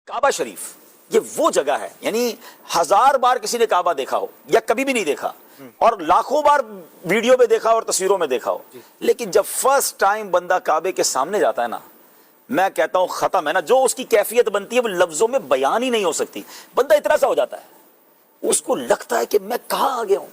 کعبہ شریف یہ وہ جگہ ہے، یعنی 1000 بار کسی نے کعبہ دیکھا ہو یا کبھی بھی نہیں دیکھا اور لاکھوں بار ویڈیو میں دیکھا اور تصویروں میں دیکھا ہو، لیکن جب فرسٹ ٹائم بندہ کعبے کے سامنے جاتا ہے نا، میں کہتا ہوں ختم ہے نا، جو اس کی کیفیت بنتی ہے وہ لفظوں میں بیان ہی نہیں ہو سکتی۔ بندہ اتنا سا ہو جاتا ہے، اس کو لگتا ہے کہ میں کہاں آ گیا ہوں،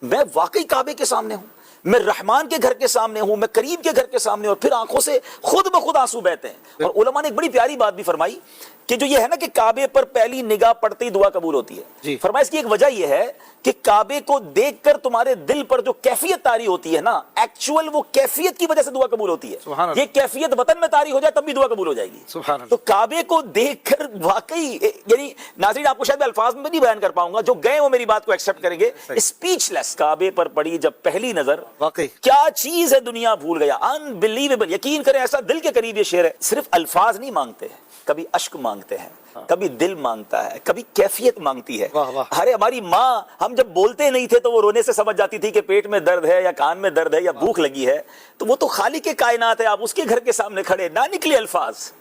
میں واقعی کعبے کے سامنے ہوں، میں رحمان کے گھر کے سامنے ہوں، میں کریم کے گھر کے سامنے ہوں، اور پھر آنکھوں سے خود بخود آنسو بہتے ہیں۔ اور علماء نے ایک بڑی پیاری بات بھی فرمائی کہ جو یہ ہے نا کہ کعبے پر پہلی نگاہ پڑتے ہی دعا قبول ہوتی ہے، فرمایا اس کی ایک وجہ یہ ہے کہ کعبے کو دیکھ کر تمہارے دل پر جو کیفیت طاری ہوتی ہے نا، ایکچوئل وہ کیفیت کی وجہ سے دعا قبول ہوتی ہے۔ یہ کیفیت وطن میں طاری ہو جائے تب بھی دعا قبول ہو جائے گی۔ تو کعبے کو دیکھ کر واقعی، یعنی ناظرین آپ کو شاید الفاظ میں نہیں بیان کر پاؤں گا، جو گئے وہ میری بات کو ایکسپٹ کریں گے، اسپیچ لیس۔ کعبے پر پڑی جب پہلی نظر، واقعی کیا چیز ہے، دنیا بھول گیا، انبلیویبل۔ یقین کریں ایسا دل کے قریب یہ شعر ہے۔ صرف الفاظ نہیں مانگتے، کبھی اشک مانگتے ہیں، کبھی دل مانگتا ہے، کبھی کیفیت مانگتی ہے۔ ارے ہماری ماں، ہم جب بولتے نہیں تھے تو وہ رونے سے سمجھ جاتی تھی کہ پیٹ میں درد ہے یا کان میں درد ہے یا بھوک لگی ہے، تو وہ تو خالق کائنات ہے، آپ اس کے گھر کے سامنے کھڑے، نہ نکلے الفاظ،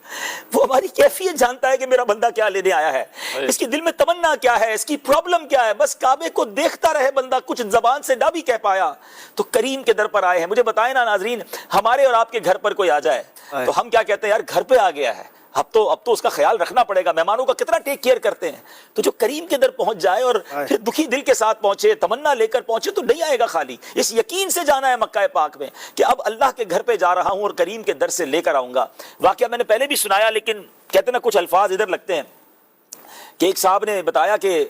وہ ہماری کیفیت جانتا ہے کہ میرا بندہ کیا لینے آیا ہے، اس کے دل میں تمنا کیا ہے، اس کی پرابلم کیا ہے۔ بس کعبے کو دیکھتا رہے بندہ، کچھ زبان سے نہ بھی کہہ پایا تو کریم کے در پر آئے ہیں۔ مجھے بتائیں نا ناظرین، ہمارے اور آپ کے گھر پر کوئی آ جائے تو ہم کیا کہتے ہیں؟ یار گھر پہ آ گیا ہے، اب تو اس کا خیال رکھنا پڑے گا، مہمانوں کا کتنا ٹیک کیئر کرتے ہیں۔ تو جو کریم کے در پہنچ جائے اور پھر دکھی دل کے ساتھ پہنچے، تمنا لے کر پہنچے، تو نہیں آئے گا خالی، اس یقین سے جانا ہے مکہ پاک میں کہ اب اللہ کے گھر پہ جا رہا ہوں اور کریم کے در سے لے کر آؤں گا۔ واقعہ میں نے پہلے بھی سنایا، لیکن کہتے نا کچھ الفاظ ادھر لگتے ہیں کہ ایک صاحب نے بتایا کہ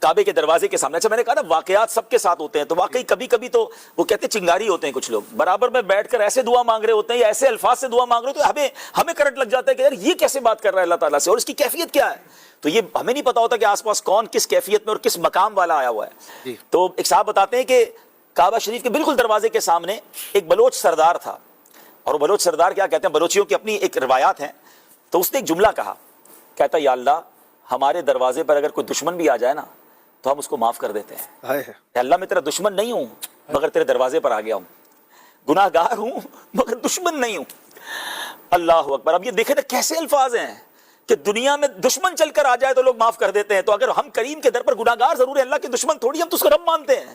کعبے کے دروازے کے سامنے، اچھا میں نے کہا نا واقعات سب کے ساتھ ہوتے ہیں، تو واقعی کبھی کبھی تو وہ کہتے ہیں چنگاری ہوتے ہیں کچھ لوگ، برابر میں بیٹھ کر ایسے دعا مانگ رہے ہوتے ہیں یا ایسے الفاظ سے دعا مانگ رہے ہوتے ہیں، ہمیں کرنٹ لگ جاتا ہے کہ یار یہ کیسے بات کر رہا ہے اللہ تعالیٰ سے، اور اس کی کیفیت کیا ہے۔ تو یہ ہمیں نہیں پتا ہوتا کہ آس پاس کون کس کیفیت میں اور کس مقام والا آیا ہوا ہے۔ تو ایک صاحب بتاتے ہیں کہ کعبہ شریف کے بالکل دروازے کے سامنے ایک بلوچ سردار تھا، اور بلوچ سردار کیا کہتے ہیں، بلوچیوں کی اپنی ایک روایات ہیں، تو اس نے ایک جملہ کہا، کہتا یا اللہ ہمارے دروازے پر اگر کوئی دشمن بھی آ جائے نا تو ہم اس کو معاف کر دیتے ہیں۔ اے اللہ میں تیرا دشمن نہیں ہوں مگر تیرے دروازے پر آ گیا ہوں، گناہ گار ہوں مگر دشمن نہیں ہوں۔ اللہ اکبر۔ اب یہ دیکھیں نا کیسے الفاظ ہیں کہ دنیا میں دشمن چل کر آ جائے تو لوگ معاف کر دیتے ہیں، تو اگر ہم کریم کے در پر گناہ گار ضرور ہے، اللہ کے دشمن تھوڑی، ہم تو اس کو رب مانتے ہیں۔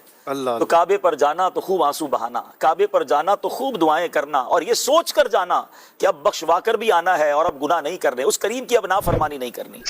تو کعبے پر جانا تو خوب آنسو بہانا، کعبے پر جانا تو خوب دعائیں کرنا، اور یہ سوچ کر جانا کہ اب بخشوا کر بھی آنا ہے اور اب گناہ نہیں کرنے، اس کریم کی اب نافرمانی نہیں کرنی۔